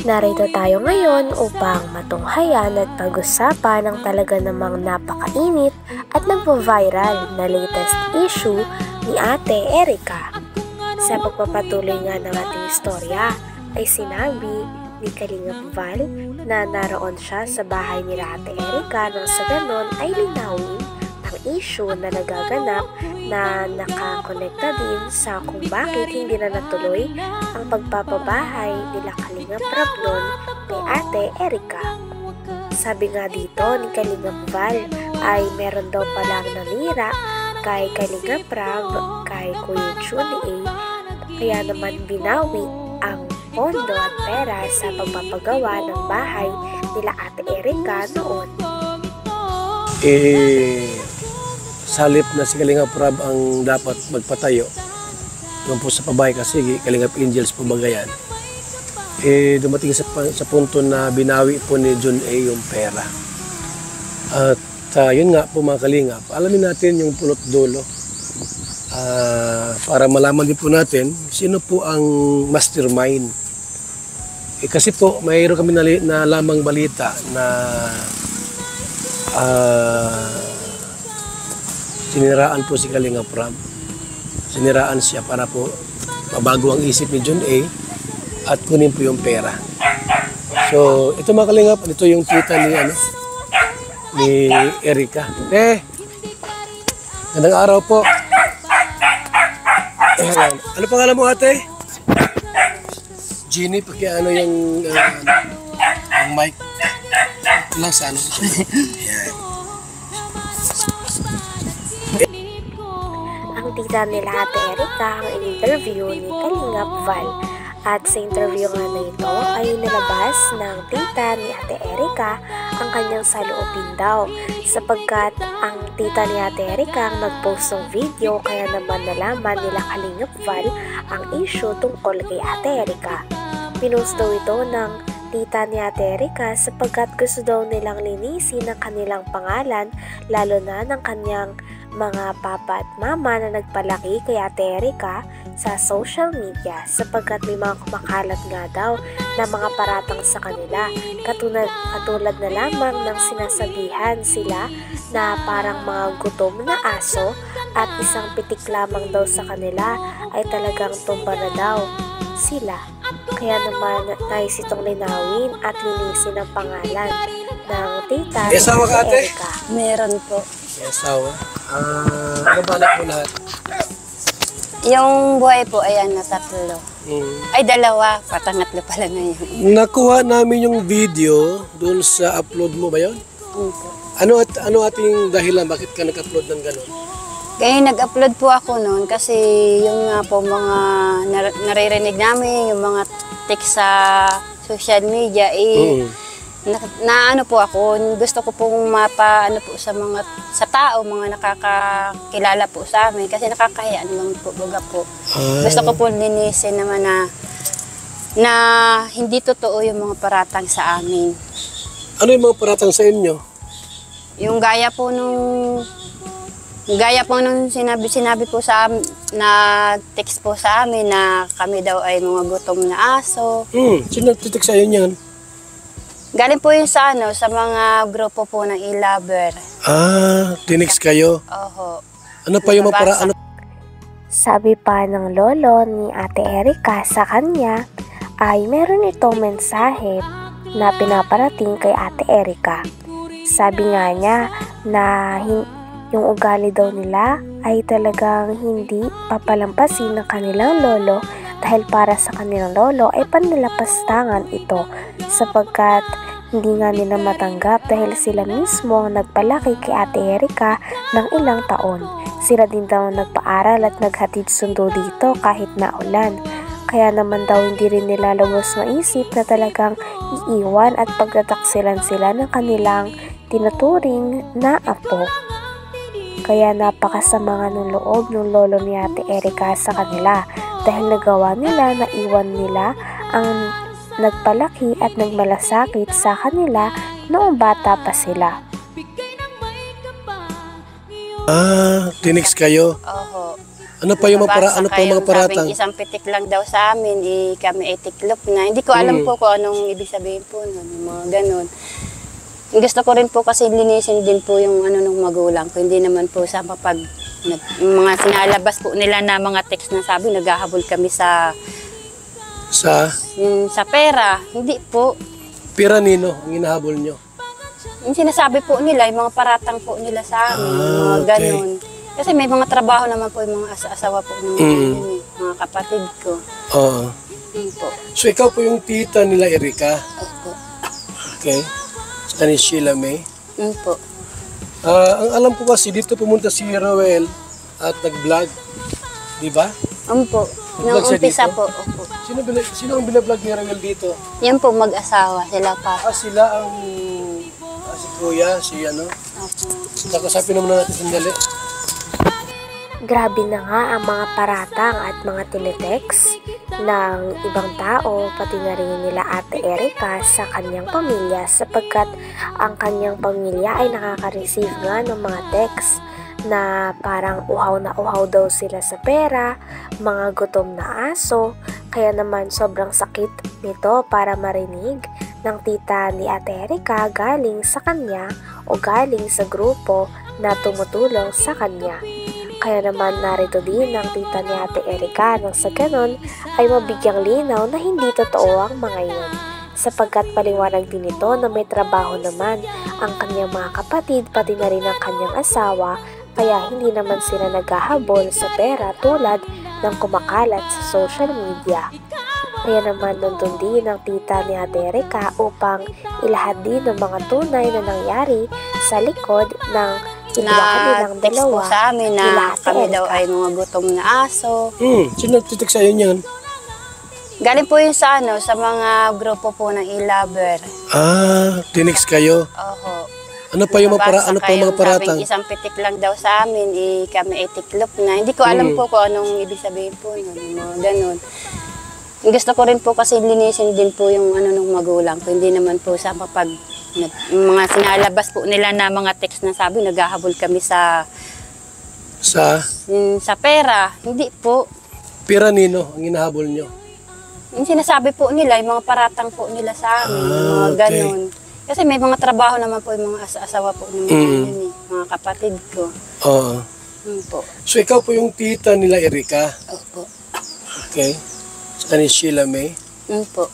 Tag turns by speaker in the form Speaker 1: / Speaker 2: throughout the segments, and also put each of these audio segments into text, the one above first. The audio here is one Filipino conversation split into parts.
Speaker 1: Narito tayo ngayon upang matunghayan at pag-usapan ang talaga namang napakainit at nagpo-viral na latest issue ni Ate Erica. Sa pagpapatuloy nga ng ating istorya ay sinabi ni Kalingap Val na naroon siya sa bahay ni Ate Erica nang sa ganon ay linawin ang issue na nagaganap na nakakonekta din sa kung bakit hindi na natuloy ang pagpapabahay nila Kalingap Rablon kay Ate Erica. Sabi nga dito ni Kalingap Val ay meron daw palang nanira kay Kalingap Rab, kay Kuya Juni A, kaya naman binawi ang pondo at pera sa pagpapagawa ng bahay nila Ate Erica noon.
Speaker 2: Salip na si Kalingap Rab ang dapat magpatayo doon po sa pabahay kasi Kalingap Angels po bagayan. Dumating sa punto na binawi po ni John A yung pera. At yun nga po mga Kalingap, alamin natin yung pulot dulo para malaman din po natin sino po ang mastermind. Kasi po mayroon kami na lamang balita na siniraan po si Kalingap Rab. Siniraan siya para po mabago ang isip ni John A at kunin po yung pera. So, ito mga Kalingap, ito yung tita ni Erica. Gandang araw po. Ano pangalan mo, ate? Jeannie, pakiano yung mic. Lang sa ano. Yan.
Speaker 1: Ang tita nila Ate Erica ang in-interview ni Kalingap Val. At sa interview nga na ito ay nilabas ng tita ni Ate Erica ang kanyang saloobin daw sapagkat ang tita ni Ate Erica ang nag-post ng video kaya naman nalaman nila Kalingap Val ang issue tungkol kay Ate Erica. Pinost daw ito ng tita ni Ate Erica sapagkat gusto daw nilang linisin ang kanilang pangalan lalo na ng kanyang mga papa at mama na nagpalaki kay Ate Erica sa social media sapagkat may mga kumakalat nga daw na mga paratang sa kanila katulad na lamang ng sinasabihan sila na parang mga gutom na aso at isang pitik lamang daw sa kanila ay talagang tumba na daw sila. Kaya naman nais itong linawin at linisin ang pangalan ng tita ni Ate Erica.
Speaker 3: Meron po.
Speaker 2: May asawa. Ano balak mo lahat?
Speaker 3: Yung buhay po, ayan na tatlo. Ay, dalawa. Patangatlo pala ngayon.
Speaker 2: Nakuha namin yung video doon sa upload mo ba yun? Ano ating dahilan? Bakit ka nag-upload ng gano'n?
Speaker 3: Kaya nag-upload po ako noon kasi yung nga po mga naririnig namin, yung mga text sa social media, na ano po ako, gusto ko pong ano po sa tao, mga nakakakilala po sa amin kasi nakakahiya naman po, baga po. Gusto ko po linisin naman na hindi totoo yung mga paratang sa amin.
Speaker 2: Ano yung mga paratang sa inyo?
Speaker 3: Yung gaya po nung sinabi po sa amin, na text po sa amin na kami daw ay mga gutom na aso.
Speaker 2: Sino nagtitik sa inyo yan?
Speaker 3: Galing po yun sa mga grupo po ng e-lover.
Speaker 2: Tinext kayo?
Speaker 3: Oho.
Speaker 2: Ano pa yung mga
Speaker 1: Sabi pa ng lolo ni Ate Erica sa kanya ay meron itong mensahe na pinaparating kay Ate Erica. Sabi nga niya na yung ugali daw nila ay talagang hindi papalampasin ng kanilang lolo dahil para sa kanilang lolo ay panlalapastangan ito sapagkat hindi nga nila matanggap dahil sila mismo ang nagpalaki kay Ate Erica ng ilang taon. Sila din daw nagpaaral at naghatid sundo dito kahit naulan. Kaya naman daw hindi rin nila lubos maisip na talagang iiwan at pagtataksilan sila ng kanilang tinuturing na apo. Kaya napakasama nga ng loob ng lolo ni Ate Erica sa kanila dahil nagawa nila na iwan nila ang nagpalaki at nagmalasakit sa kanila noong bata pa sila.
Speaker 2: Tinext kayo?
Speaker 3: Oho.
Speaker 2: Ano pa yung ano pa yung mga paratang?
Speaker 3: Sabing isang pitik lang daw sa amin, kami ay tiklop na. Hindi ko alam po kung anong ibig sabihin po nun, yung mga ganun. Gusto ko rin po kasi linisin din po yung ano ng magulang ko. Hindi naman po sa yung mga sinalabas po nila na mga text na sabi, naghahabol kami sa pera. Hindi po.
Speaker 2: Pera nino ang hinahabol nyo?
Speaker 3: Yung sinasabi po nila, yung mga paratang po nila sa amin, mga ganun. Kasi may mga trabaho naman po yung mga asawa po ng mga kapatid ko.
Speaker 2: Oo.
Speaker 3: Po.
Speaker 2: So ikaw po yung tita nila Erika?
Speaker 3: Opo.
Speaker 2: Okay. Sa ni Sheila May?
Speaker 3: Po.
Speaker 2: Ang alam ko kasi dito pumunta si Roel at nag-vlog. Di ba?
Speaker 3: Po. Nung umpisa po. Opo.
Speaker 2: Sino ang binablog ni Roel dito?
Speaker 3: Yan po, mag-asawa. Sila pa.
Speaker 2: Sila ang si Kuya, si ano?
Speaker 3: Opo.
Speaker 2: Nakasapin naman natin sandali.
Speaker 1: Grabe na nga ang mga paratang at mga teletext ng ibang tao, pati na rin nila Ate Erika sa kanyang pamilya sapagkat ang kanyang pamilya ay nakaka-receive nga ng mga text na parang uhaw na uhaw daw sila sa pera, mga gutom na aso, kaya naman sobrang sakit nito para marinig ng tita ni Ate Erika galing sa kanya o galing sa grupo na tumutulong sa kanya. Kaya naman narito din ang tita ni Ate Erika nang sa ganon ay mabigyang linaw na hindi totoo ang mga iyon. Sapagkat paliwanag din ito na may trabaho naman ang kanyang mga kapatid pati na rin ang kanyang asawa kaya hindi naman sila naghahabol sa pera tulad ng kumakalat sa social media. Kaya naman nandun din ang tita ni Ate Erika upang ilahad din ng mga tunay na nangyari sa likod ng nilang
Speaker 3: text po
Speaker 1: dalawa
Speaker 3: sa amin na kami daw ay mga gutom na aso.
Speaker 2: Sino nagtitik sa'yo niyan?
Speaker 3: Galing po yun sa sa mga grupo po ng e-lover.
Speaker 2: Tinext kayo?
Speaker 3: Oho.
Speaker 2: Ano pa yung mga paratang?
Speaker 3: Sabing isang pitik lang daw sa amin, kami ay tiklop na. Hindi ko alam po kung anong ibig sabihin po nun, mga ganun. Gusto ko rin po kasi linisin din po yung ano ng magulang ko. Hindi naman po sa yung mga sinalabas po nila na mga text na sabi, naghahabol kami sa pera. Hindi po.
Speaker 2: Pera nino ang hinahabol nyo?
Speaker 3: Yung sinasabi po nila, yung mga paratang po nila sa amin, mga ganun. Kasi may mga trabaho naman po yung mga asawa po ng mga kapatid ko.
Speaker 2: Oo.
Speaker 3: Po.
Speaker 2: So ikaw po yung tita nila Erika?
Speaker 3: Opo.
Speaker 2: Okay. Sa ni Sheila May?
Speaker 3: Po.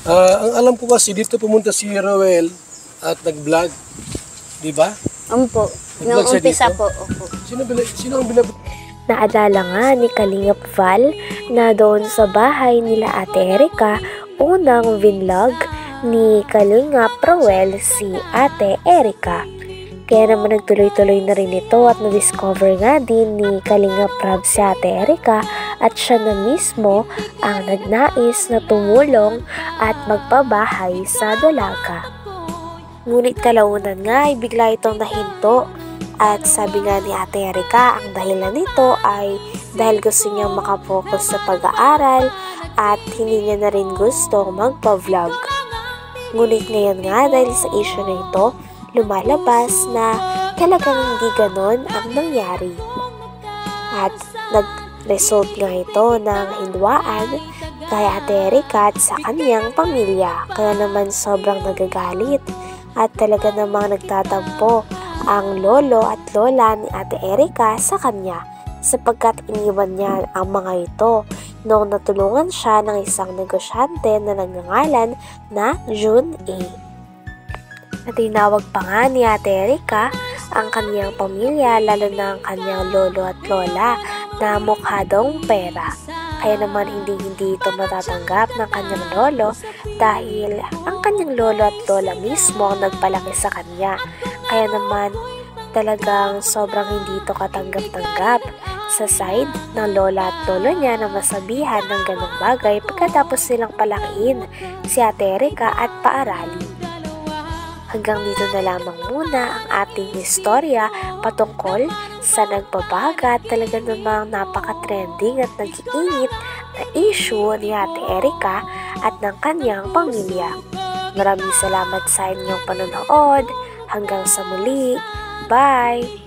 Speaker 2: Ang alam ko kasi dito pumunta si Roel at nag-vlog. Di ba?
Speaker 3: Po. Nung umpisa po. Opo.
Speaker 2: Sino ang binablog?
Speaker 1: Naalala nga ni Kalingap Val na doon sa bahay nila Ate Erika, unang vinlog ni Kalingap Roel si Ate Erika. Kaya naman nagtuloy-tuloy na rin ito at na-discover nga din ni Kalingap Rab si Ate Erika at siya na mismo ang nagnais na tumulong at magpabahay sa dalaga. Ngunit kalaunan nga ay bigla itong nahinto at sabi nga ni Ate Erika ang dahilan nito ay dahil gusto niyang makapokus sa pag-aaral at hindi niya na rin gustong magpa-vlog. Ngunit ngayon nga dahil sa issue na ito, lumalabas na talagang hindi ganon ang nangyari. At nag-result nga ito ng hindwaan kay Ate Erika at sa kanyang pamilya. Kaya naman sobrang nagagalit at talaga namang nagtatampo ang lolo at lola ni Ate Erika sa kanya sapagkat iniwan niya ang mga ito noong natulungan siya ng isang negosyante na nagngangalan na June A. At tinawag pa nga ni Ate Erika ang kanyang pamilya lalo na ang kanyang lolo at lola na mukha daw pera. Kaya naman hindi ito matatanggap ng kanyang lolo dahil ang kanyang lolo at lola mismo ang nagpalaki sa kanya. Kaya naman talagang sobrang hindi ito katanggap-tanggap sa side ng lola at lolo niya na masabihan ng ganong bagay pagkatapos silang palakihin si Ate Erika at paaralin. Hanggang dito na lamang muna ang ating istorya patungkol sa nagbabaga at talaga namang napaka-trending at nag-iinit na issue ni Ate Erika at ng kanyang pamilya. Maraming salamat sa inyong panonood. Hanggang sa muli. Bye!